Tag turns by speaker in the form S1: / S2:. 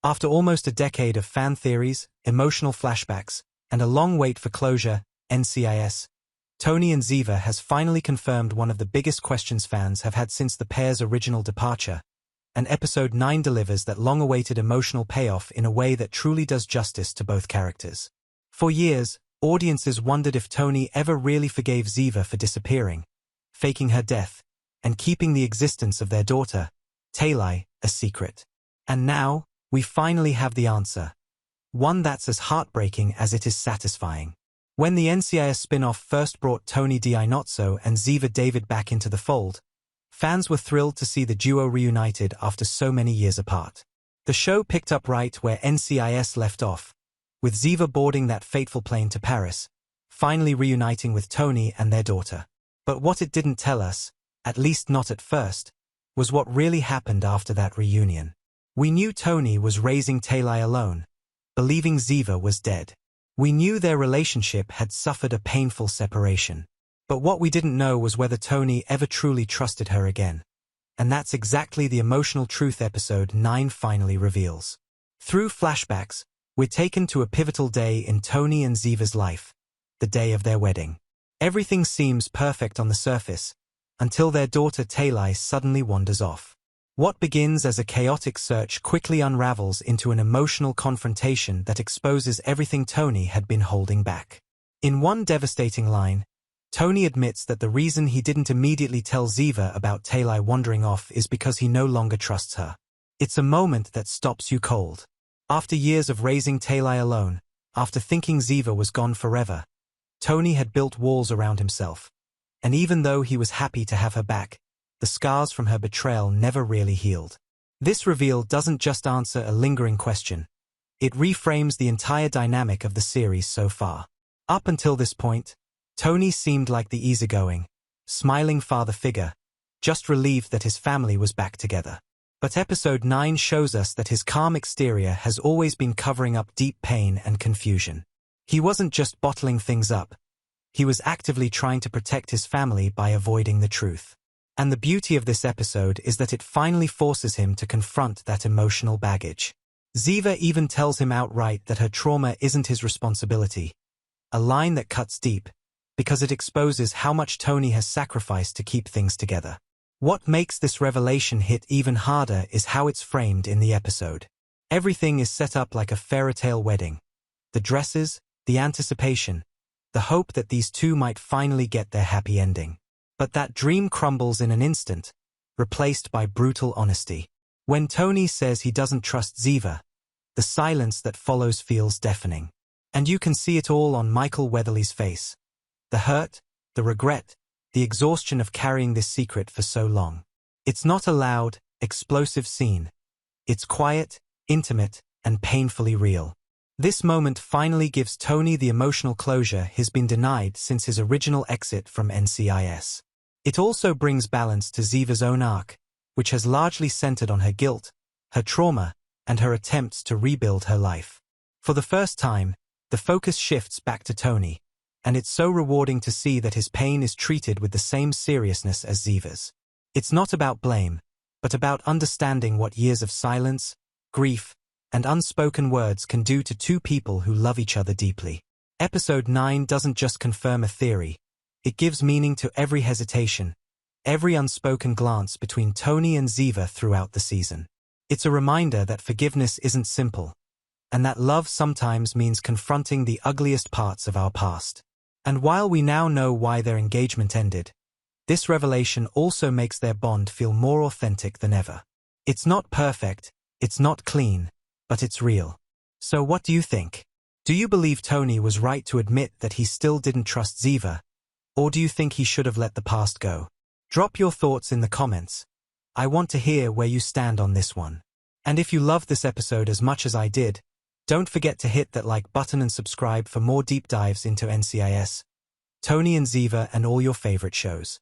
S1: After almost a decade of fan theories, emotional flashbacks, and a long wait for closure, NCIS, Tony and Ziva has finally confirmed one of the biggest questions fans have had since the pair's original departure, and Episode 9 delivers that long-awaited emotional payoff in a way that truly does justice to both characters. For years, audiences wondered if Tony ever really forgave Ziva for disappearing, faking her death, and keeping the existence of their daughter, Taylai, a secret. And now, we finally have the answer. One that's as heartbreaking as it is satisfying. When the NCIS spin-off first brought Tony D'Inozzo and Ziva David back into the fold, fans were thrilled to see the duo reunited after so many years apart. The show picked up right where NCIS left off, with Ziva boarding that fateful plane to Paris, finally reuniting with Tony and their daughter. But what it didn't tell us, at least not at first, was what really happened after that reunion. We knew Tony was raising Taylai alone, believing Ziva was dead. We knew their relationship had suffered a painful separation. But what we didn't know was whether Tony ever truly trusted her again. And that's exactly the emotional truth Episode 9 finally reveals. Through flashbacks, we're taken to a pivotal day in Tony and Ziva's life, the day of their wedding. Everything seems perfect on the surface, until their daughter Taylai suddenly wanders off. What begins as a chaotic search quickly unravels into an emotional confrontation that exposes everything Tony had been holding back. In one devastating line, Tony admits that the reason he didn't immediately tell Ziva about Taylai wandering off is because he no longer trusts her. It's a moment that stops you cold. After years of raising Taylai alone, after thinking Ziva was gone forever, Tony had built walls around himself. And even though he was happy to have her back, the scars from her betrayal never really healed. This reveal doesn't just answer a lingering question. It reframes the entire dynamic of the series so far. Up until this point, Tony seemed like the easygoing, smiling father figure, just relieved that his family was back together. But Episode 9 shows us that his calm exterior has always been covering up deep pain and confusion. He wasn't just bottling things up. He was actively trying to protect his family by avoiding the truth. And the beauty of this episode is that it finally forces him to confront that emotional baggage. Ziva even tells him outright that her trauma isn't his responsibility, a line that cuts deep, because it exposes how much Tony has sacrificed to keep things together. What makes this revelation hit even harder is how it's framed in the episode. Everything is set up like a fairy tale wedding. The dresses, the anticipation, the hope that these two might finally get their happy ending. But that dream crumbles in an instant, replaced by brutal honesty. When Tony says he doesn't trust Ziva, the silence that follows feels deafening. And you can see it all on Michael Weatherly's face. The hurt, the regret, the exhaustion of carrying this secret for so long. It's not a loud, explosive scene. It's quiet, intimate, and painfully real. This moment finally gives Tony the emotional closure he's been denied since his original exit from NCIS. It also brings balance to Ziva's own arc, which has largely centered on her guilt, her trauma, and her attempts to rebuild her life. For the first time, the focus shifts back to Tony, and it's so rewarding to see that his pain is treated with the same seriousness as Ziva's. It's not about blame, but about understanding what years of silence, grief, and unspoken words can do to two people who love each other deeply. Episode 9 doesn't just confirm a theory. It gives meaning to every hesitation, every unspoken glance between Tony and Ziva throughout the season. It's a reminder that forgiveness isn't simple, and that love sometimes means confronting the ugliest parts of our past. And while we now know why their engagement ended, this revelation also makes their bond feel more authentic than ever. It's not perfect, it's not clean, but it's real. So what do you think? Do you believe Tony was right to admit that he still didn't trust Ziva? Or do you think he should have let the past go? Drop your thoughts in the comments. I want to hear where you stand on this one. And if you loved this episode as much as I did, don't forget to hit that like button and subscribe for more deep dives into NCIS, Tony and Ziva, and all your favorite shows.